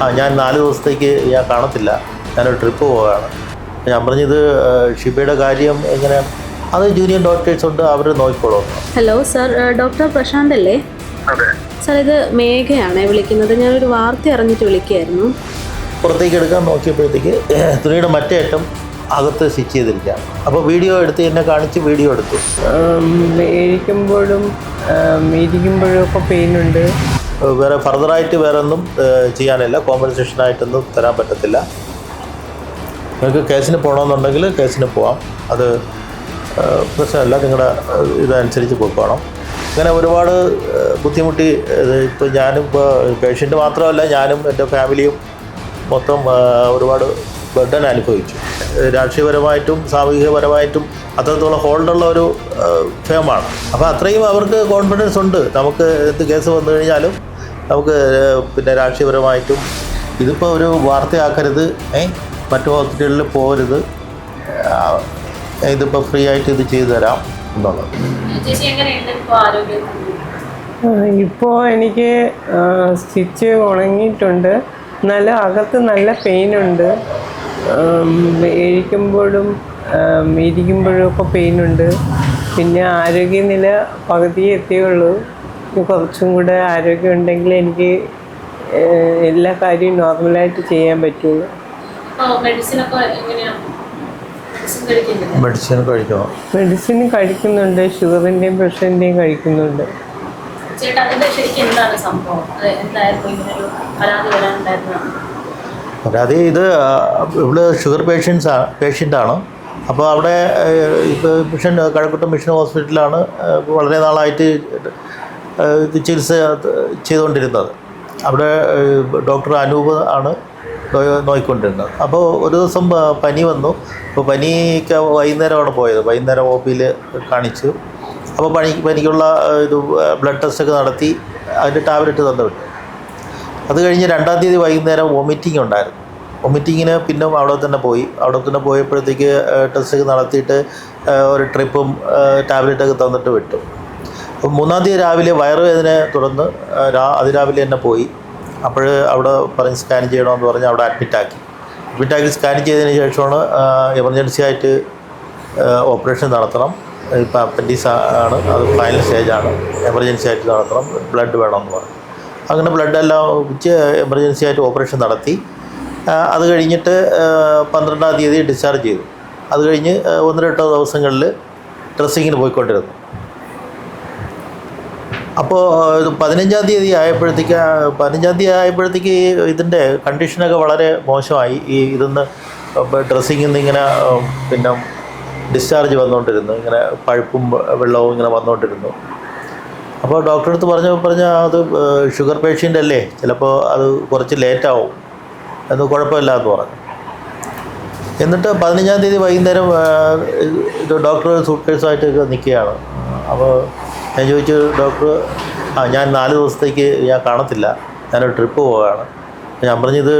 ഞാൻ 4 ദിവസത്തേക്ക് ഞാൻ കാണത്തില്ല, ഞാനൊരു ട്രിപ്പ് പോവുകയാണ്. ഞാൻ പറഞ്ഞത് ഷിബയുടെ കാര്യം എങ്ങനെയാണ്, അത് ജൂനിയർ ഡോക്ടേഴ്സ് ഉണ്ട്, അവർ നോക്കിക്കോളും. ഹലോ സർ, ഡോക്ടർ പ്രശാന്ത് അല്ലേ? സാർ, ഇത് മേഘയാണ് വിളിക്കുന്നത്. ഞാനൊരു വാർത്ത അറിഞ്ഞിട്ട് വിളിക്കുകയായിരുന്നു. പുറത്തേക്ക് എടുക്കാൻ നോക്കിയപ്പോഴത്തേക്ക് തുണിയുടെ മറ്റേ അറ്റം അകത്ത് സ്റ്റിച്ച് ചെയ്തിരിക്കുകയാണ്. അപ്പോൾ വീഡിയോ എടുത്ത് എന്നെ കാണിച്ച് വീഡിയോ എടുത്തു. ഇരിക്കുമ്പോഴും ഒക്കെ പെയിനുണ്ട്. വേറെ ഫർദറായിട്ട് വേറെ ഒന്നും ചെയ്യാനില്ല, കോമ്പൻസേഷനായിട്ടൊന്നും തരാൻ പറ്റത്തില്ല. നിങ്ങൾക്ക് കേസിന് പോകണമെന്നുണ്ടെങ്കിൽ കേസിന് പോവാം, അത് പ്രശ്നമല്ല, നിങ്ങളുടെ ഇതനുസരിച്ച് പോയിക്കോണം. അങ്ങനെ ഒരുപാട് ബുദ്ധിമുട്ടി. ഇപ്പോൾ ഞാനിപ്പോൾ പേഷ്യൻ്റ് മാത്രമല്ല, ഞാനും എൻ്റെ ഫാമിലിയും മൊത്തം ഒരുപാട് ബർഡൻ അനുഭവിച്ചു. രാഷ്ട്രീയപരമായിട്ടും സാമൂഹികപരമായിട്ടും അത്രത്തോളം ഹോൾഡുള്ള ഒരു ഫേമാണ്. അപ്പോൾ അത്രയും അവർക്ക് കോൺഫിഡൻസ് ഉണ്ട്, നമുക്ക് എന്ത് കേസ് വന്നു കഴിഞ്ഞാലും നമുക്ക് പിന്നെ രാഷ്ട്രീയപരമായിട്ടും ഇതിപ്പോൾ ഒരു വാർത്തയാക്കരുത്, മറ്റു ഹോസ്പിറ്റലിൽ പോകരുത്, ഇതിപ്പോൾ ഫ്രീ ആയിട്ട് ഇത് ചെയ്തു തരാം എന്നുള്ളത്. ഇപ്പോൾ എനിക്ക് സ്റ്റിച്ച് ഉണങ്ങിയിട്ടുണ്ട്, നല്ല അകത്ത് നല്ല പെയിനുണ്ട്. ഇരിക്കുമ്പോഴും ഒക്കെ പെയിനുണ്ട്. പിന്നെ ആരോഗ്യനില പകുതിയെ എത്തിയുള്ളൂ. കുറച്ചും കൂടെ ആരോഗ്യം ഉണ്ടെങ്കിൽ എനിക്ക് എല്ലാ കാര്യവും നോർമലായിട്ട് ചെയ്യാൻ പറ്റുള്ളൂ. മെഡിസിൻ കഴിക്കുന്നുണ്ട്, ഷുഗറിൻ്റെയും പ്രഷറിൻ്റെയും കഴിക്കുന്നുണ്ട്. പരാതി ഇത് ഇവിടെ ഷുഗർ പേഷ്യൻ്റാണ്. അപ്പോൾ അവിടെ ഇപ്പോൾ കഴക്കൂട്ടം മിഷൻ ഹോസ്പിറ്റലാണ് വളരെ നാളായിട്ട് ഇത് ചികിത്സ ചെയ്തുകൊണ്ടിരുന്നത്. അവിടെ ഡോക്ടർ അനൂപ് ആണ് നോക്കിക്കൊണ്ടിരുന്നത്. അപ്പോൾ ഒരു ദിവസം പനി വന്നു. അപ്പോൾ പനിക്ക് വൈകുന്നേരമാണ് പോയത്, വൈകുന്നേരം OP-യിൽ കാണിച്ചു. അപ്പോൾ പനിക്കുള്ള ഇത് ബ്ലഡ് ടെസ്റ്റൊക്കെ നടത്തി അതിൻ്റെ ടാബ്ലറ്റ് തന്നു വിട്ടു. അത് കഴിഞ്ഞ് 2-ാം തീയതി വൈകുന്നേരം വോമിറ്റിംഗ് ഉണ്ടായിരുന്നു. വോമിറ്റിങ്ങിന് പിന്നെ അവിടെ തന്നെ പോയപ്പോഴത്തേക്ക് ടെസ്റ്റൊക്കെ നടത്തിയിട്ട് ഒരു ട്രിപ്പും ടാബ്ലറ്റൊക്കെ തന്നിട്ട് വിട്ടു. അപ്പോൾ 3-ാം തീയതി രാവിലെ വയറുവേദന തുടർന്ന് അതിരാവിലെ തന്നെ പോയി. അപ്പോൾ അവിടെ പറഞ്ഞ് സ്കാൻ ചെയ്യണമെന്ന് പറഞ്ഞ് അവിടെ അഡ്മിറ്റാക്കി സ്കാൻ ചെയ്തതിന് ശേഷമാണ് എമർജൻസി ആയിട്ട് ഓപ്പറേഷൻ നടത്തണം. ഇപ്പോൾ അപ്പൻഡിക്സ് ആണ്, അത് ഫൈനൽ സ്റ്റേജാണ്, എമർജൻസി ആയിട്ട് നടത്തണം, ബ്ലഡ് വേണമെന്ന് പറഞ്ഞു. അങ്ങനെ ബ്ലഡ് എല്ലാം വെച്ച് എമർജൻസി ആയിട്ട് ഓപ്പറേഷൻ നടത്തി. അത് കഴിഞ്ഞിട്ട് 12-ാം തീയതി ഡിസ്ചാർജ് ചെയ്തു. അത് കഴിഞ്ഞ് 1-2 ദിവസങ്ങളിൽ ഡ്രസ്സിങ്ങിന് പോയിക്കൊണ്ടിരുന്നു. അപ്പോൾ 15-ാം തീയതി ആയപ്പോഴത്തേക്ക് ഇതിൻ്റെ കണ്ടീഷനൊക്കെ വളരെ മോശമായി. ഇതിന്ന് ഡ്രസ്സിങ്ങിൽ നിന്ന് ഇങ്ങനെ പിന്നെ ഡിസ്ചാർജ് വന്നുകൊണ്ടിരുന്നു, ഇങ്ങനെ പഴുപ്പും വെള്ളവും ഇങ്ങനെ വന്നുകൊണ്ടിരുന്നു. അപ്പോൾ ഡോക്ടറെ അടുത്ത് പറഞ്ഞാൽ അത് ഷുഗർ പേഷ്യൻ്റ് അല്ലേ, ചിലപ്പോൾ അത് കുറച്ച് ലേറ്റാവും, അത് കുഴപ്പമില്ല എന്ന് പറഞ്ഞു. എന്നിട്ട് 15-ാം തീയതി വൈകുന്നേരം ഇത് ഡോക്ടർ സൂട്ട്കേസുമായിട്ട് നിൽക്കുകയാണ്. അപ്പോൾ ഞാൻ ചോദിച്ചു, ഡോക്ടർ ഞാൻ 4 ദിവസത്തേക്ക് ഞാൻ കാണത്തില്ല, ഞാനൊരു ട്രിപ്പ് പോവുകയാണ്. ഞാൻ പറഞ്ഞത്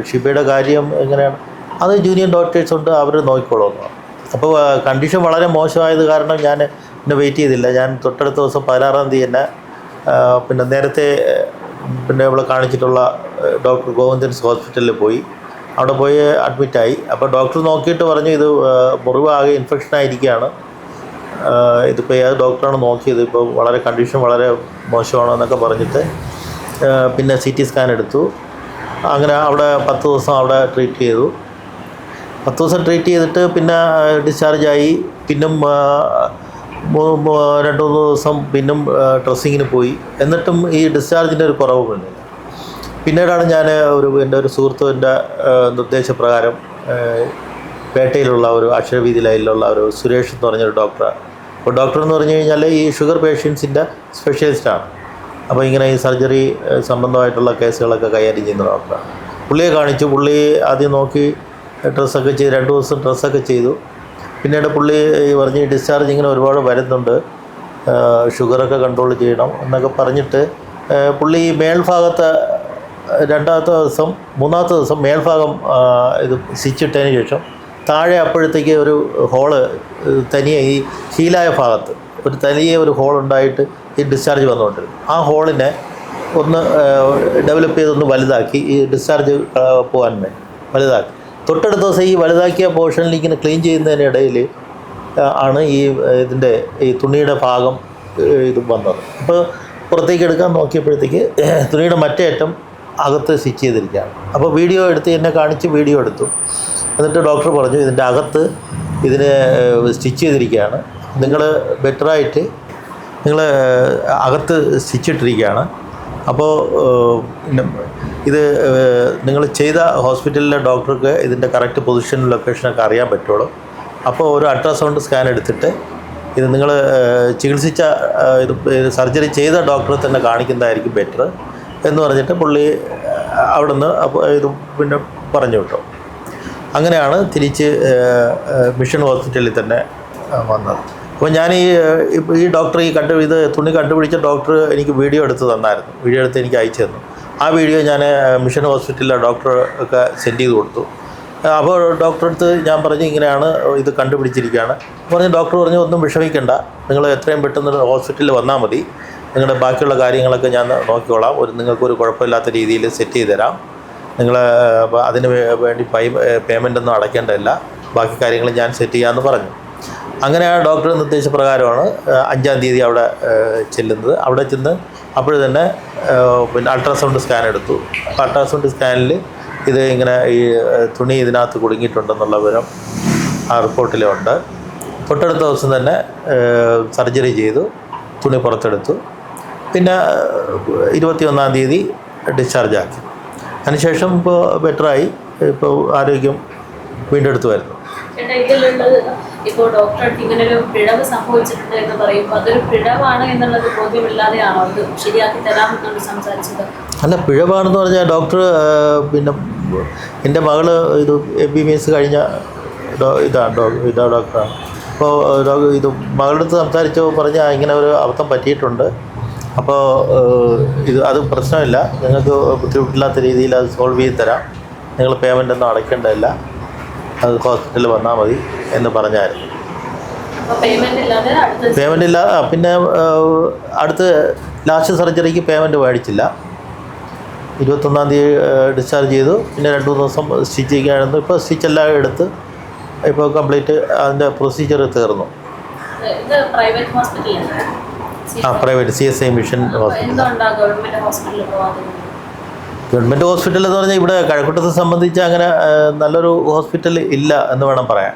ഷിബയുടെ കാര്യം എങ്ങനെയാണ്, അത് ജൂനിയർ ഡോക്ടേഴ്സ് ഉണ്ട്, അവർ നോക്കിക്കോളും എന്ന് പറഞ്ഞു. അപ്പോൾ കണ്ടീഷൻ വളരെ മോശമായത് കാരണം ഞാൻ പിന്നെ വെയിറ്റ് ചെയ്തില്ല. ഞാൻ തൊട്ടടുത്ത ദിവസം 16-ാം തീയതി തന്നെ പിന്നെ നേരത്തെ പിന്നെ ഇവിടെ കാണിച്ചിട്ടുള്ള ഡോക്ടർ ഗോവിന്ദൻസ് ഹോസ്പിറ്റലിൽ പോയി. അവിടെ പോയി അഡ്മിറ്റായി. അപ്പോൾ ഡോക്ടർ നോക്കിയിട്ട് പറഞ്ഞു, ഇത് മുറിവ് ആകെ ഇൻഫെക്ഷനായിരിക്കുകയാണ്, ഇതിപ്പോൾ ഏത് ഡോക്ടറാണ് നോക്കിയത്, ഇപ്പോൾ വളരെ കണ്ടീഷൻ വളരെ മോശമാണ് എന്നൊക്കെ പറഞ്ഞിട്ട് പിന്നെ CT സ്കാൻ എടുത്തു. അങ്ങനെ അവിടെ 10 ദിവസം അവിടെ ട്രീറ്റ് ചെയ്തു. 10 ദിവസം ട്രീറ്റ് ചെയ്തിട്ട് പിന്നെ ഡിസ്ചാർജായി. പിന്നും 2-3 ദിവസം പിന്നും ഡ്രസ്സിങ്ങിന് പോയി. എന്നിട്ടും ഈ ഡിസ്ചാർജിൻ്റെ ഒരു കുറവ് വന്നില്ല. പിന്നീടാണ് ഞാൻ എൻ്റെ ഒരു സുഹൃത്തിൻ്റെ നിർദ്ദേശപ്രകാരം പേട്ടയിലുള്ള ഒരു അക്ഷരവീതി ലൈനിലുള്ള ഒരു സുരേഷ് എന്ന് പറഞ്ഞൊരു ഡോക്ടറാണ്. അപ്പോൾ ഡോക്ടർ എന്ന് പറഞ്ഞു കഴിഞ്ഞാൽ ഈ ഷുഗർ പേഷ്യൻസിൻ്റെ സ്പെഷ്യലിസ്റ്റാണ്. അപ്പോൾ ഇങ്ങനെ ഈ സർജറി സംബന്ധമായിട്ടുള്ള കേസുകളൊക്കെ കൈകാര്യം ചെയ്യുന്ന ഡോക്ടറാണ്. പുള്ളിയെ കാണിച്ചു. പുള്ളി ആദ്യം നോക്കി ഡ്രസ്സൊക്കെ ചെയ്ത് 2 ദിവസം ഡ്രസ്സൊക്കെ ചെയ്തു. പിന്നീട് പുള്ളി പറഞ്ഞ് ഡിസ്ചാർജ് ഇങ്ങനെ ഒരുപാട് വരുന്നുണ്ട്, ഷുഗറൊക്കെ കൺട്രോൾ ചെയ്യണം എന്നൊക്കെ പറഞ്ഞിട്ട് പുള്ളി മേൽഭാഗത്ത് 2-ാമത്തെ ദിവസം 3-ാമത്തെ ദിവസം മേൽഭാഗം ഇത് സ്റ്റിച്ചിട്ടതിന് ശേഷം താഴെ അപ്പോഴത്തേക്ക് ഒരു ഹോള് തനിയെ ഈ ഹീലായ ഭാഗത്ത് ഒരു തനിയെ ഒരു ഹോളുണ്ടായിട്ട് ഈ ഡിസ്ചാർജ് വന്നുകൊണ്ടിരുന്നു. ആ ഹോളിനെ ഒന്ന് ഡെവലപ്പ് ചെയ്തൊന്ന് വലുതാക്കി ഈ ഡിസ്ചാർജ് പോകാൻ വേണ്ടി വലുതാക്കി. തൊട്ടടുത്ത ദിവസം ഈ വലുതാക്കിയ പോർഷനിൽ ഇങ്ങനെ ക്ലീൻ ചെയ്യുന്നതിനിടയിൽ ആണ് ഇതിൻ്റെ ഈ തുണിയുടെ ഭാഗം ഇത് വന്നത്. അപ്പോൾ പുറത്തേക്ക് എടുക്കാൻ നോക്കിയപ്പോഴത്തേക്ക് തുണിയുടെ മറ്റേ അറ്റം അകത്ത് സ്റ്റിച്ച് ചെയ്തിരിക്കുകയാണ്. അപ്പോൾ വീഡിയോ എടുത്ത് എന്നെ കാണിച്ച് വീഡിയോ എടുത്തു. എന്നിട്ട് ഡോക്ടർ പറഞ്ഞു ഇതിൻ്റെ അകത്ത് ഇതിനെ സ്റ്റിച്ച് ചെയ്തിരിക്കുകയാണ്, നിങ്ങൾ ബെറ്ററായിട്ട് നിങ്ങൾ അകത്ത് സ്റ്റിച്ച് ഇട്ടിരിക്കുകയാണ്. അപ്പോൾ ഇത് നിങ്ങൾ ചെയ്ത ഹോസ്പിറ്റലിലെ ഡോക്ടർക്ക് ഇതിൻ്റെ കറക്റ്റ് പൊസിഷൻ ലൊക്കേഷനൊക്കെ അറിയാൻ പറ്റുള്ളൂ. അപ്പോൾ ഒരു അൾട്രാസൗണ്ട് സ്കാൻ എടുത്തിട്ട് ഇത് നിങ്ങൾ ചികിത്സിച്ച ഇത് സർജറി ചെയ്ത ഡോക്ടറെ തന്നെ കാണിക്കുന്നതായിരിക്കും ബെറ്റർ എന്ന് പറഞ്ഞിട്ട് പുള്ളി അവിടെ നിന്ന് ഇത് പിന്നെ പറഞ്ഞു വിട്ടു. അങ്ങനെയാണ് തിരിച്ച് മിഷൻ ഹോസ്പിറ്റലിൽ തന്നെ വന്നത്. അപ്പോൾ ഞാൻ ഈ ഡോക്ടർ ഇത് തുണി കണ്ടുപിടിച്ച ഡോക്ടർ എനിക്ക് വീഡിയോ എടുത്ത് തന്നായിരുന്നു. വീഡിയോ എടുത്ത് എനിക്ക് അയച്ചു തന്നു. ആ വീഡിയോ ഞാൻ മിഷൻ ഹോസ്പിറ്റലിലെ ഡോക്ടർക്ക് സെൻഡ് ചെയ്ത് കൊടുത്തു. അപ്പോൾ ഡോക്ടറെ അടുത്ത് ഞാൻ പറഞ്ഞു ഇങ്ങനെയാണ് ഇത് കണ്ടുപിടിച്ചിരിക്കുകയാണ് പറഞ്ഞ്. ഡോക്ടർ പറഞ്ഞു ഒന്നും വിഷമിക്കേണ്ട, നിങ്ങൾ എത്രയും പെട്ടെന്ന് ഹോസ്പിറ്റലിൽ വന്നാൽ മതി, നിങ്ങളുടെ ബാക്കിയുള്ള കാര്യങ്ങളൊക്കെ ഞാൻ നോക്കിക്കോളാം, നിങ്ങൾക്കൊരു കുഴപ്പമില്ലാത്ത രീതിയിൽ സെറ്റ് ചെയ്ത് തരാം, നിങ്ങൾ അതിന് വേണ്ടി പേയ്മെൻ്റൊന്നും അടയ്ക്കേണ്ടതില്ല, ബാക്കി കാര്യങ്ങൾ ഞാൻ സെറ്റ് ചെയ്യാമെന്ന് പറഞ്ഞു. അങ്ങനെ ആ ഡോക്ടറുടെ നിർദ്ദേശപ്രകാരമാണ് 5-ാം തീയതി അവിടെ ചെല്ലുന്നത്. അവിടെ ചെന്ന് അപ്പോൾ തന്നെ പിന്നെ അൾട്രാസൗണ്ട് സ്കാൻ എടുത്തു. അൾട്രാസൗണ്ട് സ്കാനിൽ ഇത് ഇങ്ങനെ ഈ തുണി ഇതിനകത്ത് കുടുങ്ങിയിട്ടുണ്ടെന്നുള്ള വിവരം ആ റിപ്പോർട്ടിലുണ്ട്. തൊട്ടടുത്ത ദിവസം തന്നെ സർജറി ചെയ്തു, തുണി പുറത്തെടുത്തു. പിന്നെ 21-ാം തീയതി ഡിസ്ചാർജാക്കി. അതിനുശേഷം ഇപ്പോൾ ബെറ്ററായി, ഇപ്പോൾ ആരോഗ്യം വീണ്ടെടുത്ത് വരുന്നു. ഇപ്പോൾ ഡോക്ടർക്ക് ഇങ്ങനെ ഒരു പിഴവ് സംഭവിച്ചിട്ടുണ്ട് എന്ന് പറയുമ്പോൾ അതൊരു പിഴവാണ് എന്നുള്ളത് ബോധ്യമില്ലാതെയാണോ ഇത് ശരിയാക്കി തരാമെന്നാണ് സംസാരിച്ചത്? അല്ല, പിഴവാണെന്ന് പറഞ്ഞാൽ ഡോക്ടർ പിന്നെ എൻ്റെ മകള് ഇത് MBBS കഴിഞ്ഞ ഇതാ ഡോക്ടറാണ്. അപ്പോൾ ഇത് മകളുടെ അടുത്ത് സംസാരിച്ചപ്പോൾ പറഞ്ഞാൽ ഇങ്ങനെ ഒരു അബദ്ധം പറ്റിയിട്ടുണ്ട്, അപ്പോൾ അത് പ്രശ്നമില്ല, നിങ്ങൾക്ക് ബുദ്ധിമുട്ടില്ലാത്ത രീതിയിൽ അത് സോൾവ് ചെയ്ത് തരാം, നിങ്ങൾ പേയ്മെൻ്റ് ഒന്നും അടയ്ക്കേണ്ടതില്ല, അത് ഹോസ്പിറ്റലിൽ വന്നാൽ മതി എന്ന് പറഞ്ഞായിരുന്നു. പേയ്മെൻ്റ് ഇല്ല. പിന്നെ അടുത്ത് ലാസ്റ്റ് സർജറിക്ക് പേയ്മെൻറ്റ് മേടിച്ചില്ല. 21-ാം തീയതി ഡിസ്ചാർജ് ചെയ്തു. പിന്നെ 2-3 ദിവസം സ്റ്റിച്ച് ചെയ്യായിരുന്നു. ഇപ്പോൾ സ്റ്റിച്ചെല്ലാം എടുത്ത് ഇപ്പോൾ കംപ്ലീറ്റ് അതിൻ്റെ പ്രൊസീജിയർ തീർന്നു. Private CSI mission hospital. Government hospital എന്ന് പറഞ്ഞാൽ ഇവിടെ കഴക്കൂട്ടത്തെ സംബന്ധിച്ച് അങ്ങനെ നല്ലൊരു ഹോസ്പിറ്റൽ ഇല്ല എന്ന് വേണം പറയാൻ.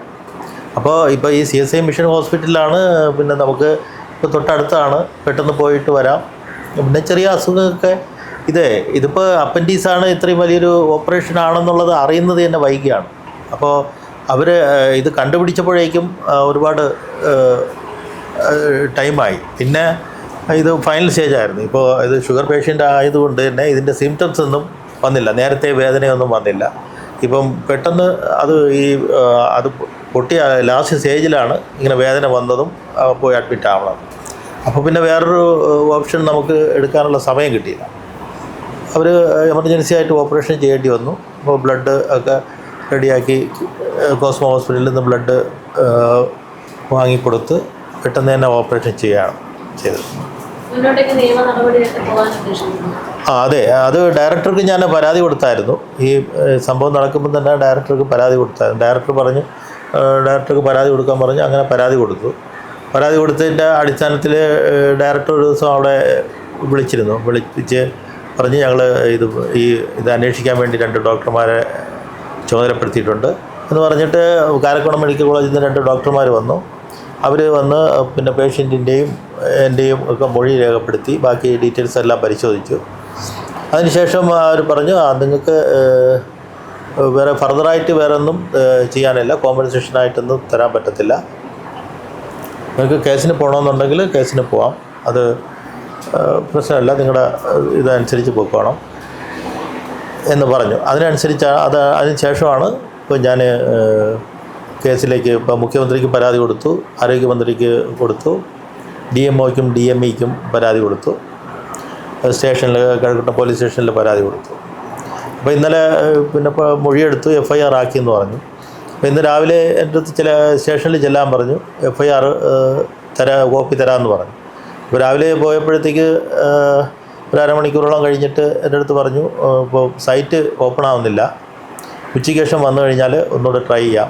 അപ്പോൾ ഇപ്പോൾ ഈ CSI മിഷൻ ഹോസ്പിറ്റലിലാണ് പിന്നെ നമുക്ക് ഇപ്പോൾ തൊട്ടടുത്താണ്, പെട്ടെന്ന് പോയിട്ട് വരാം. പിന്നെ ചെറിയ അസുഖമൊക്കെ ഇതിപ്പോൾ അപ്പൻഡീസാണ്, ഇത്രയും വലിയൊരു ഓപ്പറേഷൻ ആണെന്നുള്ളത് അറിയുന്നത് തന്നെ വൈകിയാണ്. അപ്പോൾ അവർ ഇത് കണ്ടുപിടിച്ചപ്പോഴേക്കും ഒരുപാട് ടൈമായി. പിന്നെ ഇത് ഫൈനൽ സ്റ്റേജായിരുന്നു. ഇപ്പോൾ ഇത് ഷുഗർ പേഷ്യൻ്റ് ആയതുകൊണ്ട് തന്നെ ഇതിൻ്റെ സിംറ്റംസ് ഒന്നും വന്നില്ല, നേരത്തെ വേദനയൊന്നും വന്നില്ല. ഇപ്പം പെട്ടെന്ന് അത് പൊട്ടിയ ലാസ്റ്റ് സ്റ്റേജിലാണ് ഇങ്ങനെ വേദന വന്നതും പോയി അഡ്മിറ്റ് ആവണം. അപ്പോൾ പിന്നെ വേറൊരു ഓപ്ഷൻ നമുക്ക് എടുക്കാനുള്ള സമയം കിട്ടിയില്ല. അവർ എമർജൻസി ആയിട്ട് ഓപ്പറേഷൻ ചെയ്യേണ്ടി വന്നു. അപ്പോൾ ബ്ലഡ് ഒക്കെ റെഡിയാക്കി കോസ്മോ ഹോസ്പിറ്റലിൽ നിന്ന് ബ്ലഡ് വാങ്ങിക്കൊടുത്ത് പെട്ടെന്ന് തന്നെ ഓപ്പറേഷൻ ചെയ്തത്. അതെ, അത് ഡയറക്ടർക്ക് ഞാൻ പരാതി കൊടുത്തായിരുന്നു. ഈ സംഭവം നടക്കുമ്പോൾ തന്നെ ഡയറക്ടർക്ക് പരാതി കൊടുത്തായിരുന്നു. ഡയറക്ടർക്ക് പരാതി കൊടുക്കാൻ പറഞ്ഞു. അങ്ങനെ പരാതി കൊടുത്തു. പരാതി കൊടുത്തതിൻ്റെ അടിസ്ഥാനത്തിൽ ഡയറക്ടർ ഒരു ദിവസം അവിടെ വിളിപ്പിച്ച് പറഞ്ഞ് ഞങ്ങൾ ഇത് അന്വേഷിക്കാൻ വേണ്ടി 2 ഡോക്ടർമാരെ ചുമതലപ്പെടുത്തിയിട്ടുണ്ട് എന്ന് പറഞ്ഞിട്ട് കാരക്കോണം മെഡിക്കൽ കോളേജിൽ നിന്ന് 2 ഡോക്ടർമാർ വന്നു. അവർ വന്ന് പിന്നെ പേഷ്യൻറ്റിൻ്റെയും എൻ്റെയും ഒക്കെ മൊഴി രേഖപ്പെടുത്തി ബാക്കി ഡീറ്റെയിൽസ് എല്ലാം പരിശോധിച്ചു. അതിനുശേഷം അവർ പറഞ്ഞു നിങ്ങൾക്ക് വേറെ ഫർദറായിട്ട് വേറെ ഒന്നും ചെയ്യാനില്ല, കോമ്പൻസേഷനായിട്ടൊന്നും തരാൻ പറ്റത്തില്ല, നിങ്ങൾക്ക് കേസിന് പോകണമെന്നുണ്ടെങ്കിൽ കേസിന് പോവാം, അത് പ്രശ്നമല്ല, നിങ്ങളുടെ ഇതനുസരിച്ച് പോയിക്കോണം എന്ന് പറഞ്ഞു. അതിന് ശേഷമാണ് ഇപ്പോൾ ഞാൻ കേസിലേക്ക് ഇപ്പോൾ മുഖ്യമന്ത്രിക്ക് പരാതി കൊടുത്തു, ആരോഗ്യമന്ത്രിക്ക് കൊടുത്തു, DMOയ്ക്കും DMEയ്ക്കും പരാതി കൊടുത്തു, സ്റ്റേഷനിൽ കഴക്കൂട്ടം പോലീസ് സ്റ്റേഷനിൽ പരാതി കൊടുത്തു. അപ്പോൾ ഇന്നലെ പിന്നെ ഇപ്പോൾ മൊഴിയെടുത്തു, FIR ആക്കിയെന്ന് പറഞ്ഞു. അപ്പോൾ ഇന്ന് രാവിലെ എൻ്റെ അടുത്ത് സ്റ്റേഷനിൽ ചെല്ലാൻ പറഞ്ഞു, FIR കോപ്പി തരാമെന്ന് പറഞ്ഞു. ഇപ്പോൾ രാവിലെ പോയപ്പോഴത്തേക്ക് ഒരു അരമണിക്കൂറോളം കഴിഞ്ഞിട്ട് എൻ്റെ അടുത്ത് പറഞ്ഞു ഇപ്പോൾ സൈറ്റ് ഓപ്പൺ ആവുന്നില്ല, ഉച്ചയ്ക്ക് ശേഷം വന്നു കഴിഞ്ഞാൽ ഒന്നുകൂടെ ട്രൈ ചെയ്യാം,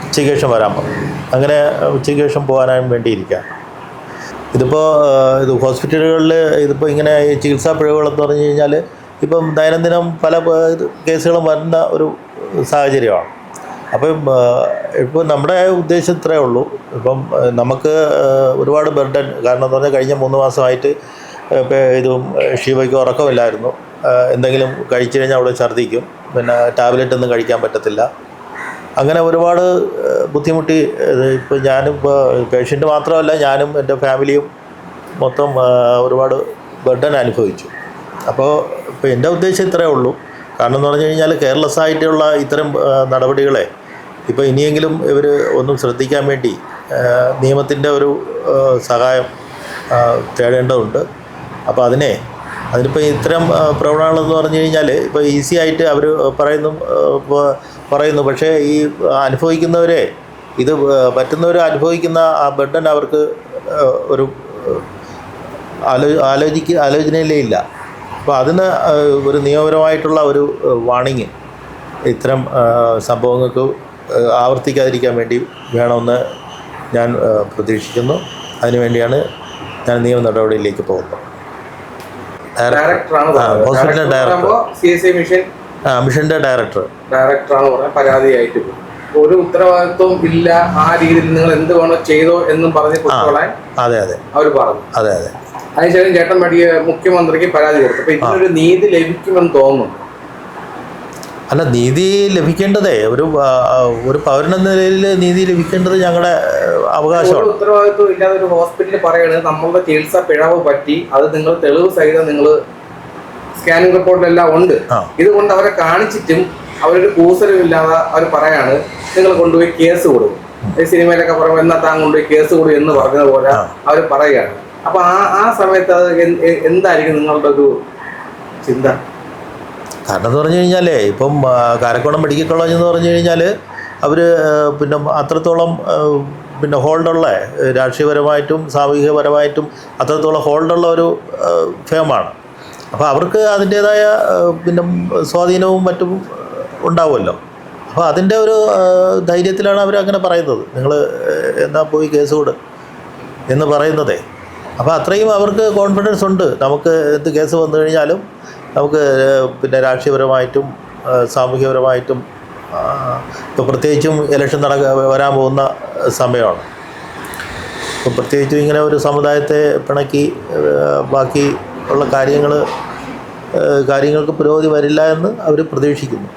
ഉച്ചയ്ക്ക് ശേഷം വരാൻ പറഞ്ഞു. അങ്ങനെ ഉച്ചയ്ക്ക് ശേഷം പോകാനായും വേണ്ടിയിരിക്കാം. ഇതിപ്പോൾ ഇത് ഹോസ്പിറ്റലുകളിൽ ഇതിപ്പോൾ ഇങ്ങനെ ഈ ചികിത്സാ പിഴവുകളെന്ന് പറഞ്ഞു കഴിഞ്ഞാൽ ഇപ്പം ദൈനംദിനം പല കേസുകളും വരുന്ന ഒരു സാഹചര്യമാണ്. അപ്പം ഇപ്പോൾ നമ്മുടെ ഉദ്ദേശം ഇത്രയേ ഉള്ളൂ. ഇപ്പം നമുക്ക് ഒരുപാട് ബർഡൻ, കാരണം എന്ന് പറഞ്ഞാൽ കഴിഞ്ഞ 3 മാസമായിട്ട് ഇതും ഷീബയ്ക്ക് ഉറക്കമില്ലായിരുന്നു. എന്തെങ്കിലും കഴിച്ചു കഴിഞ്ഞാൽ അവിടെ ഛർദ്ദിക്കും, പിന്നെ ടാബ്ലറ്റ് ഒന്നും കഴിക്കാൻ പറ്റത്തില്ല. അങ്ങനെ ഒരുപാട് ബുദ്ധിമുട്ടി. ഇപ്പോൾ ഞാനിപ്പോൾ പേഷ്യൻ്റ് മാത്രമല്ല, ഞാനും എൻ്റെ ഫാമിലിയും മൊത്തം ഒരുപാട് ബർഡൻ അനുഭവിച്ചു. അപ്പോൾ ഇപ്പോൾ എൻ്റെ ഉദ്ദേശം ഇത്രയേ ഉള്ളൂ. കാരണം എന്ന് പറഞ്ഞു കഴിഞ്ഞാൽ കെയർലെസ് ആയിട്ടുള്ള ഇത്തരം നടപടികളെ ഇപ്പോൾ ഇനിയെങ്കിലും ഇവർ ഒന്നും ശ്രദ്ധിക്കാൻ വേണ്ടി നിയമത്തിൻ്റെ ഒരു സഹായം തേടേണ്ടതുണ്ട്. അപ്പോൾ അതിനിപ്പോൾ ഇത്തരം പ്രവണതകളെന്ന് പറഞ്ഞു കഴിഞ്ഞാൽ ഇപ്പോൾ ഈസി ആയിട്ട് അവർ പറയുന്നു, പക്ഷേ ഈ അനുഭവിക്കുന്നവരെ, ഇത് പറ്റുന്നവർ അനുഭവിക്കുന്ന ആ ബർഡൻ അവർക്ക് ഒരു ആലോചനയിലേ ഇല്ല. അപ്പോൾ അതിന് ഒരു നിയമപരമായിട്ടുള്ള ഒരു വാണിങ് ഇത്തരം സംഭവങ്ങൾക്ക് ആവർത്തിക്കാതിരിക്കാൻ വേണ്ടി വേണമെന്ന് ഞാൻ പ്രതീക്ഷിക്കുന്നു. അതിനുവേണ്ടിയാണ് ഞാൻ നിയമ നടപടിയിലേക്ക് പോകുന്നത്. ഹോസ്പിറ്റലിലെ ഡയറക്ടർ, മിഷൻ്റെ ഡയറക്ടറാണ് പരാതിയായിട്ട് ഒരു ഉത്തരവാദിത്വം ഇല്ല, ആ രീതിയിൽ നിങ്ങൾ എന്ത് വേണോ ചെയ്തോ എന്നും പറഞ്ഞ് അതെ അവർ പറഞ്ഞു. അതെ അതിനുശേഷം ചേട്ടൻ മുഖ്യമന്ത്രിക്ക് പരാതി കൊടുത്തു. അപ്പൊ ഇതിനൊരു നീതി ലഭിക്കുമെന്ന് തോന്നുന്നു. അല്ല, നീതി ലഭിക്കേണ്ടതേ ഒരു പൗരനെന്ന നിലയിൽ നീതി ലഭിക്കേണ്ടത് ഞങ്ങളുടെ അവകാശമാണ്. ഉത്തരവാദിത്വം ഇല്ലാതെ ഒരു ഹോസ്പിറ്റലിൽ പറയുന്നത് നമ്മളുടെ ചികിത്സ പിഴവ് പറ്റി, അത് നിങ്ങൾ തെളിവ് സഹിതം നിങ്ങൾ സ്കാനിങ് റിപ്പോർട്ടിലെല്ലാം ഉണ്ട്. ഇതുകൊണ്ട് അവരെ കാണിച്ചിട്ടും അവരൊരു കൂസലുമില്ലാതെ അവർ പറയാണ് നിങ്ങൾ കൊണ്ടുപോയി കേസ് കൊടുക്കും. ഈ സിനിമയിലൊക്കെ പറയുമ്പോൾ എന്നാ താൻ കൊണ്ടുപോയി കേസ് കൊടുക്കും എന്ന് പറഞ്ഞത് പോലെ അവർ പറയുകയാണ്. അപ്പൊ ആ സമയത്ത് അത് എന്തായിരിക്കും നിങ്ങളുടെ ഒരു ചിന്ത? കാരണം എന്ന് പറഞ്ഞു കഴിഞ്ഞാൽ ഇപ്പം കാരക്കോണം മെഡിക്കൽ കോളേജ് എന്ന് പറഞ്ഞു കഴിഞ്ഞാൽ അവർ പിന്നെ അത്രത്തോളം പിന്നെ ഹോൾഡുള്ള, രാഷ്ട്രീയപരമായിട്ടും സാമൂഹികപരമായിട്ടും അത്രത്തോളം ഹോൾഡുള്ള ഒരു ഫേമാണ്. അപ്പോൾ അവർക്ക് അതിൻ്റേതായ പിന്നെ സ്വാധീനവും മറ്റും ഉണ്ടാവുമല്ലോ. അപ്പോൾ അതിൻ്റെ ഒരു ധൈര്യത്തിലാണ് അവർ അങ്ങനെ പറയുന്നത്, നിങ്ങൾ എന്നാ പോയി കേസ് കൊടു എന്ന് പറയുന്നതേ. അപ്പോൾ അത്രയും അവർക്ക് കോൺഫിഡൻസ് ഉണ്ട്. നമുക്ക് എന്ത് കേസ് വന്നു കഴിഞ്ഞാലും നമുക്ക് പിന്നെ രാഷ്ട്രീയപരമായിട്ടും സാമൂഹികപരമായിട്ടും ഇപ്പോൾ പ്രത്യേകിച്ചും ഇലക്ഷൻ വരാൻ പോകുന്ന സമയമാണ്. ഇപ്പോൾ പ്രത്യേകിച്ചും ഇങ്ങനെ ഒരു സമുദായത്തെ പിണക്കി ബാക്കി ഉള്ള കാര്യങ്ങൾക്ക് പുരോഗതി വരില്ല എന്ന് അവർ പ്രതീക്ഷിക്കുന്നു.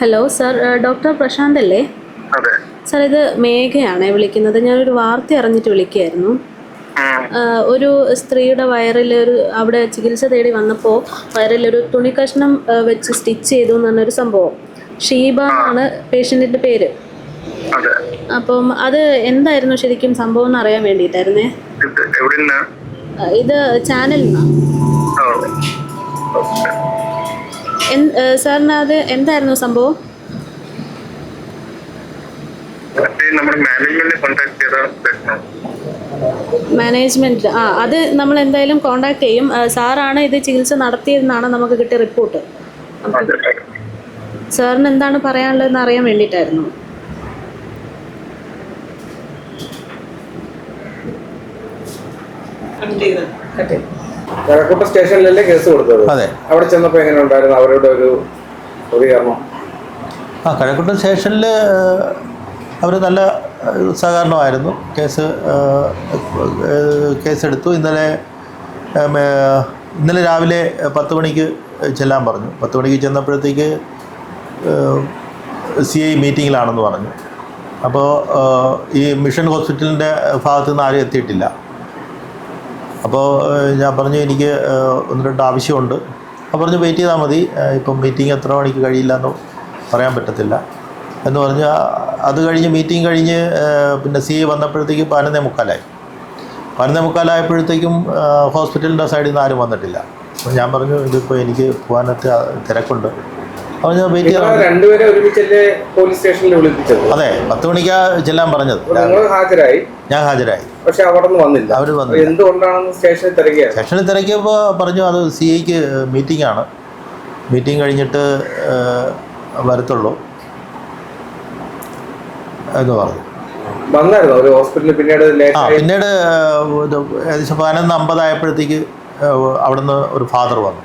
ഹലോ സാർ, ഡോക്ടർ പ്രശാന്ത് അല്ലേ? സാർ, ഇത് മേഘയാണ് വിളിക്കുന്നത്. ഞാനൊരു വാർത്ത അറിഞ്ഞിട്ട് വിളിക്കുകയായിരുന്നു. ഒരു സ്ത്രീയുടെ വയറിൽ അവിടെ ചികിത്സ തേടി വന്നപ്പോൾ വയറിലൊരു തുണി കഷ്ണം വെച്ച് സ്റ്റിച്ച് ചെയ്തു എന്ന് പറഞ്ഞൊരു സംഭവം. ഷീബ എന്നാണ് പേഷ്യൻറ്റിൻ്റെ പേര്. അപ്പം അത് എന്തായിരുന്നു ശരിക്കും സംഭവം എന്ന് അറിയാൻ വേണ്ടിയിട്ടായിരുന്നേ. ഇത് ചാനലിൽ നിന്നാണ്. സാറിന് അത് എന്തായിരുന്നു സംഭവം? മാനേജ്മെന്റ് അത് നമ്മൾ എന്തായാലും കോണ്ടാക്ട് ചെയ്യും. സാറാണ് ഇത് ചികിത്സ നടത്തിയതെന്നാണ് നമുക്ക് കിട്ടിയ റിപ്പോർട്ട്. സാറിന് എന്താണ് പറയാനുള്ളതെന്ന് അറിയാൻ വേണ്ടിയിട്ടായിരുന്നു. കഴക്കൂട്ടം സ്റ്റേഷനിലല്ലേ കേസ് കൊടുത്തത്? അതെ. അവിടെ ചെന്നപ്പോൾ എങ്ങനെ ഉണ്ടായിരുന്നു അവരുടെ ഒരു പ്രതികരണം? കഴക്കൂട്ടം സ്റ്റേഷനിൽ അവർ നല്ല സഹകരണമായിരുന്നു. കേസെടുത്തു. ഇന്നലെ രാവിലെ 10 മണിക്ക് ചെല്ലാൻ പറഞ്ഞു. 10 മണിക്ക് ചെന്നപ്പോഴത്തേക്ക് CI മീറ്റിങ്ങിലാണെന്ന് പറഞ്ഞു. അപ്പോൾ ഈ മിഷൻ ഹോസ്പിറ്റലിൻ്റെ ഭാഗത്തു നിന്ന് ആരും എത്തിയിട്ടില്ല. അപ്പോൾ ഞാൻ പറഞ്ഞു എനിക്ക് 1-2 ആവശ്യമുണ്ട്. അപ്പോൾ പറഞ്ഞു വെയിറ്റ് ചെയ്താൽ മതി, ഇപ്പം മീറ്റിംഗ് എത്ര മണിക്ക് കഴിയില്ല എന്ന് പറയാൻ പറ്റത്തില്ല എന്ന് പറഞ്ഞ് അത് കഴിഞ്ഞ് മീറ്റിംഗ് കഴിഞ്ഞ് പിന്നെ CI വന്നപ്പോഴത്തേക്കും 11:45. 11:45 ഹോസ്പിറ്റലിൻ്റെ സൈഡിൽ നിന്ന് ആരും വന്നിട്ടില്ല. അപ്പോൾ ഞാൻ പറഞ്ഞു ഇതിപ്പോൾ എനിക്ക് പോകാനത്തെ തിരക്കുണ്ട്, അപ്പോൾ ഞാൻ വെയിറ്റ് നിങ്ങൾ ചെയ്ത് രണ്ടുപേരെ ഒരുമിച്ചല്ലേ പോലീസ് സ്റ്റേഷനിൽ വിളിപ്പിച്ചത്? അതെ 10 മണിക്കാണ് ചെല്ലാൻ പറഞ്ഞത്. നിങ്ങൾ ഹാജരായി? ഞാൻ ഹാജരായി. പക്ഷെ അവിടെ നിന്ന് വന്നില്ല. അവർ വന്നില്ല. എന്തുകൊണ്ടാണെന്ന് സ്റ്റേഷനിൽ തിരക്കിയത്? സ്റ്റേഷനിൽ തിരക്കിയപ്പോൾ പറഞ്ഞു അത് CIക്ക് മീറ്റിംഗ് ആണ്, മീറ്റിംഗ് കഴിഞ്ഞിട്ട് വരത്തുള്ളൂ എന്ന് പറഞ്ഞു. വന്നായിരുന്നു ഒരു ഹോസ്പിറ്റലിൽ? പിന്നീട് പിന്നീട് ഏകദേശം 11:50 ആയപ്പോഴത്തേക്ക് അവിടുന്ന് ഒരു ഫാദർ വന്നു.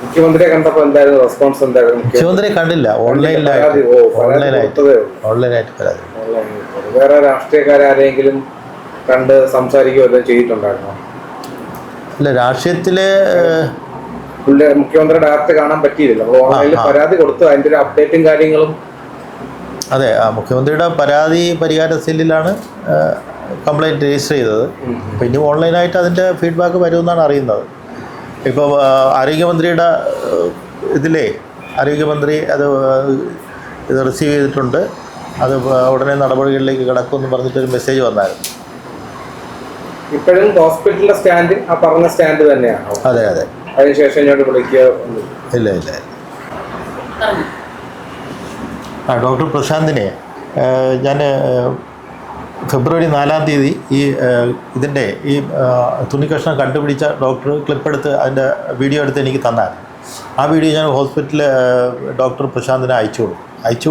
മുഖ്യമന്ത്രിയെ കണ്ടപ്പോൾ എന്തായിരുന്നു റെസ്പോൺസ്? എന്തായിരുന്നു? മുഖ്യമന്ത്രിയെ കണ്ടില്ല, ഓൺലൈനായിട്ട് പരാതി. വേറെ രാഷ്ട്രീയക്കാരെങ്കിലും കണ്ട് സംസാരിക്കുകയോ ചെയ്തിട്ടുണ്ടായിരുന്നോ? ഇല്ല, രാഷ്ട്രീയത്തിലെ മുഖ്യമന്ത്രി ഡയറക്റ്റ് കാണാൻ പറ്റിയില്ല. ഓൺലൈനിൽ പരാതി കൊടുത്തു, അതിന്റെ ഒരു അപ്ഡേറ്റും കാര്യങ്ങളും. അതെ, മുഖ്യമന്ത്രിയുടെ പരാതി പരിഹാര സെല്ലിലാണ് കംപ്ലൈൻറ്റ് രജിസ്റ്റർ ചെയ്തത്. അപ്പോൾ ഇനി ഓൺലൈനായിട്ട് അതിൻ്റെ ഫീഡ്ബാക്ക് വരുമെന്നാണ് അറിയുന്നത്. ഇപ്പോൾ ആരോഗ്യമന്ത്രിയുടെ ആരോഗ്യമന്ത്രി ഇത് റിസീവ് ചെയ്തിട്ടുണ്ട്, അത് ഉടനെ നടപടികളിലേക്ക് കിടക്കുമെന്ന് പറഞ്ഞിട്ടൊരു മെസ്സേജ് വന്നായിരുന്നു. ഇപ്പോഴും ഹോസ്പിറ്റലിലെ സ്റ്റാൻഡ് ആ പറഞ്ഞ സ്റ്റാൻഡ് തന്നെയാണോ? അതെ അതെ. അതിനുശേഷം ഇങ്ങോട്ട് വിളിക്കുക? ഇല്ല. ഡോക്ടർ പ്രശാന്തിനെ ഞാൻ ഫെബ്രുവരി 4-ാം തീയതി ഇതിൻ്റെ തുണിക്കഷ്ണം കണ്ടുപിടിച്ച ഡോക്ടർ ക്ലിപ്പെടുത്ത് അതിൻ്റെ വീഡിയോ എടുത്ത് എനിക്ക് തന്നായിരുന്നു. ആ വീഡിയോ ഞാൻ ഹോസ്പിറ്റലിൽ ഡോക്ടർ പ്രശാന്തിനെ അയച്ചു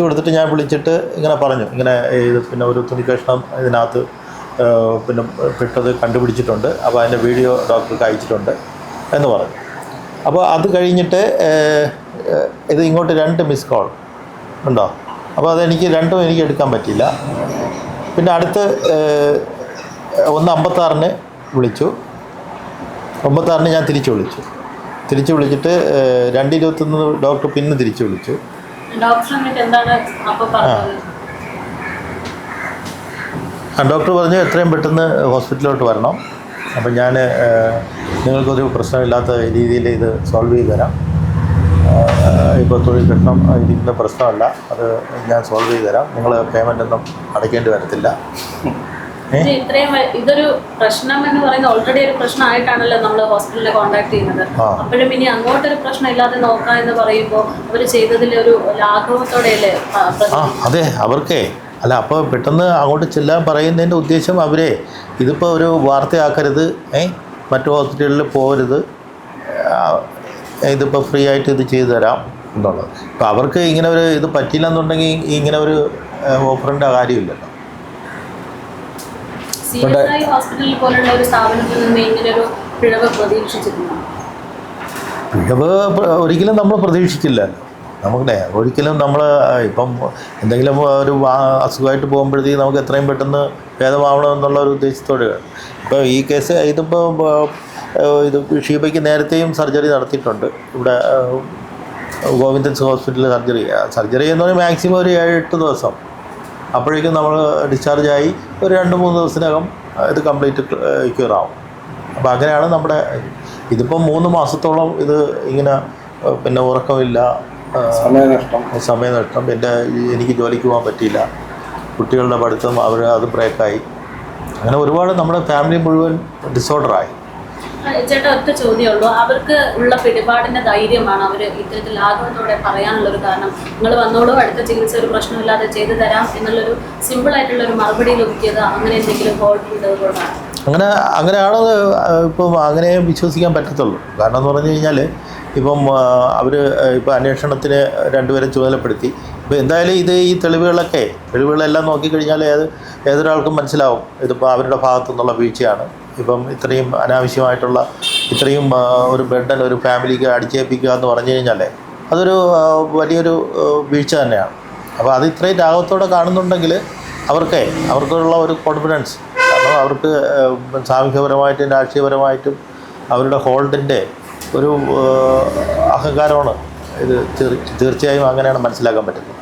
കൊടുത്തിട്ട് ഞാൻ വിളിച്ചിട്ട് ഇങ്ങനെ പറഞ്ഞു, ഇങ്ങനെ ഇത് പിന്നെ ഒരു തുണിക്കഷ്ണം ഇതിനകത്ത് പിന്നെ പെട്ടത് കണ്ടുപിടിച്ചിട്ടുണ്ട്, അപ്പോൾ അതിൻ്റെ വീഡിയോ ഡോക്ടർക്ക് അയച്ചിട്ടുണ്ട് എന്ന് പറഞ്ഞു. അപ്പോൾ അത് കഴിഞ്ഞിട്ട് ഇത് ഇങ്ങോട്ട് 2 മിസ് കോൾ ഉണ്ടോ. അപ്പോൾ അതെനിക്ക് രണ്ടും എടുക്കാൻ പറ്റിയില്ല. പിന്നെ അടുത്ത് 1:56 വിളിച്ചു. 9:06 ഞാൻ തിരിച്ചു വിളിച്ചിട്ട് 2:21 ഡോക്ടർ പിന്നെ തിരിച്ചു വിളിച്ചു. ഡോക്ടർ പറഞ്ഞു എത്രയും പെട്ടെന്ന് ഹോസ്പിറ്റലിലോട്ട് വരണം, അപ്പം ഞാൻ നിങ്ങൾക്കൊരു പ്രശ്നമില്ലാത്ത രീതിയിൽ ഇത് സോൾവ് ചെയ്ത് തരാം. ഇപ്പോൾ തൊഴിൽ കഷ്ണം ഇരിക്കുന്ന പ്രശ്നമല്ല, അത് ഞാൻ സോൾവ് ചെയ്ത് തരാം, നിങ്ങൾ പേയ്മെൻ്റ് ഒന്നും അടയ്ക്കേണ്ടി വരത്തില്ല. ഇതൊരു പ്രശ്നം എന്ന് പറയുന്നത് ഓൾറെഡി ഒരു പ്രശ്നമായിട്ടാണല്ലോ നമ്മൾ ഹോസ്പിറ്റലിൽ കോൺടാക്ട് ചെയ്യുന്നത്. അപ്പോഴും ഇനി അങ്ങോട്ടൊരു പ്രശ്നം ഇല്ലാതെ നോക്കാം എന്ന് പറയുമ്പോൾ അവർ ചെയ്തതിൽ ഒരു ലാഘവത്തോടെയല്ലേ? അതെ, അവർക്കേ അല്ല, അപ്പോൾ പെട്ടെന്ന് അങ്ങോട്ട് ചെല്ലാൻ പറയുന്നതിൻ്റെ ഉദ്ദേശം അവരെ ഇതിപ്പോൾ ഒരു വാർത്തയാക്കരുത്, മറ്റു ഹോസ്പിറ്റലിൽ പോകരുത്, ഇതിപ്പോൾ ഫ്രീ ആയിട്ട് ഇത് ചെയ്തു തരാം എന്നുള്ളത്. അപ്പോൾ അവർക്ക് ഇങ്ങനെ ഒരു ഇത് പറ്റില്ലെന്നുണ്ടെങ്കിൽ ഇങ്ങനെ ഒരു ഓഫറിൻ്റെ കാര്യമില്ലല്ലോ. പിഴവ് ഒരിക്കലും നമ്മൾ പ്രതീക്ഷിച്ചില്ലല്ലോ. നമുക്കേ ഒരിക്കലും നമ്മൾ ഇപ്പം എന്തെങ്കിലും ഒരു അസുഖമായിട്ട് പോകുമ്പോഴത്തേക്ക് നമുക്ക് എത്രയും പെട്ടെന്ന് ഭേദമാവണമെന്നുള്ള ഒരു ഉദ്ദേശത്തോടെ. ഇപ്പോൾ ഈ കേസ് ഇതിപ്പോൾ ഇത് ഷീബയ്ക്ക് നേരത്തെയും സർജറി നടത്തിയിട്ടുണ്ട് ഇവിടെ ഗോവിന്ദൻസ് ഹോസ്പിറ്റലിൽ. സർജറി എന്ന് പറഞ്ഞാൽ മാക്സിമം ഒരു 7-8 ദിവസം, അപ്പോഴേക്കും നമ്മൾ ഡിസ്ചാർജായി ഒരു 2-3 ദിവസത്തിനകം ഇത് കംപ്ലീറ്റ് ക്യൂർ ആവും. അപ്പോൾ അങ്ങനെയാണ് നമ്മുടെ ഇതിപ്പം 3 മാസത്തോളം ഇത് ഇങ്ങനെ പിന്നെ ഉറക്കമില്ല, സമയനഷ്ടം, എനിക്ക് ജോലിക്ക് പോകാൻ പറ്റിയില്ല, കുട്ടികളുടെ പഠിത്തം അത് ബ്രേക്കായി, അങ്ങനെ ഒരുപാട് നമ്മുടെ ഫാമിലി മുഴുവൻ ഡിസോർഡറായി. ചേട്ടാ ഒറ്റ ചോദ്യമുള്ളൂ, അവർക്ക് ഉള്ള പിടിപാടിന്റെ ധൈര്യമാണ് അവർ ഇത്തരത്തിൽ ലാഘവത്തോടെ പറയാനുള്ളൊരു കാരണം? നിങ്ങൾ വന്നോളൂ, അടുത്ത ചികിത്സ ഒരു പ്രശ്നമില്ലാതെ ചെയ്തു തരാം എന്നുള്ളൊരു സിമ്പിൾ ആയിട്ടുള്ള ഒരു മറുപടി ലഭിക്കുക, അങ്ങനെ എന്തെങ്കിലും ഹോൾഡ് ചെയ്തതുകൊണ്ടാണ്? അങ്ങനെയാണ് ഇപ്പം അങ്ങനെ വിശ്വസിക്കാൻ പറ്റത്തുള്ളൂ. കാരണം എന്ന് പറഞ്ഞു കഴിഞ്ഞാൽ ഇപ്പം അവർ ഇപ്പോൾ അന്വേഷണത്തിന് 2 പേരെ ചുമതലപ്പെടുത്തി. ഇപ്പോൾ എന്തായാലും ഈ തെളിവുകളെല്ലാം നോക്കിക്കഴിഞ്ഞാൽ ഏതൊരാൾക്കും മനസ്സിലാവും ഇതിപ്പോൾ അവരുടെ ഭാഗത്തു നിന്നുള്ള വീഴ്ചയാണ്. ഇപ്പം ഇത്രയും അനാവശ്യമായിട്ടുള്ള ഇത്രയും ഒരു ബർഡൻ ഒരു ഫാമിലിക്ക് അടിച്ചേൽപ്പിക്കുക എന്ന് പറഞ്ഞു കഴിഞ്ഞാൽ അതൊരു വലിയൊരു വീഴ്ച തന്നെയാണ്. അപ്പോൾ അത് ഇത്രയും ലാഘവത്തോടെ കാണുന്നുണ്ടെങ്കിൽ അവർക്കുള്ള ഒരു കോൺഫിഡൻസ്, കാരണം അവർക്ക് സാമൂഹ്യപരമായിട്ടും രാഷ്ട്രീയപരമായിട്ടും അവരുടെ ഹോൾഡിൻ്റെ ഒരു അഹങ്കാരമാണ് ഇത്. തീർച്ചയായും അങ്ങനെയാണ് മനസ്സിലാക്കാൻ പറ്റുന്നത്.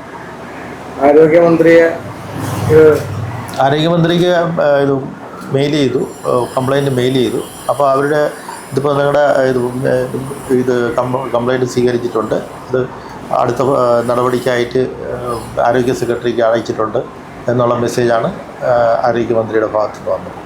ആരോഗ്യമന്ത്രിക്ക് ഇത് മെയിൽ ചെയ്തു, കംപ്ലയിൻറ്റ് മെയിൽ ചെയ്തു. അപ്പോൾ അവരുടെ ഇതിപ്പോൾ നിങ്ങളുടെ ഇത് കംപ്ലയിൻറ്റ് സ്വീകരിച്ചിട്ടുണ്ട്, ഇത് അടുത്ത നടപടിക്കായിട്ട് ആരോഗ്യ സെക്രട്ടറിക്ക് അയച്ചിട്ടുണ്ട് എന്നുള്ള മെസ്സേജാണ് ആരോഗ്യമന്ത്രിയുടെ ഭാഗത്ത് വന്നത്.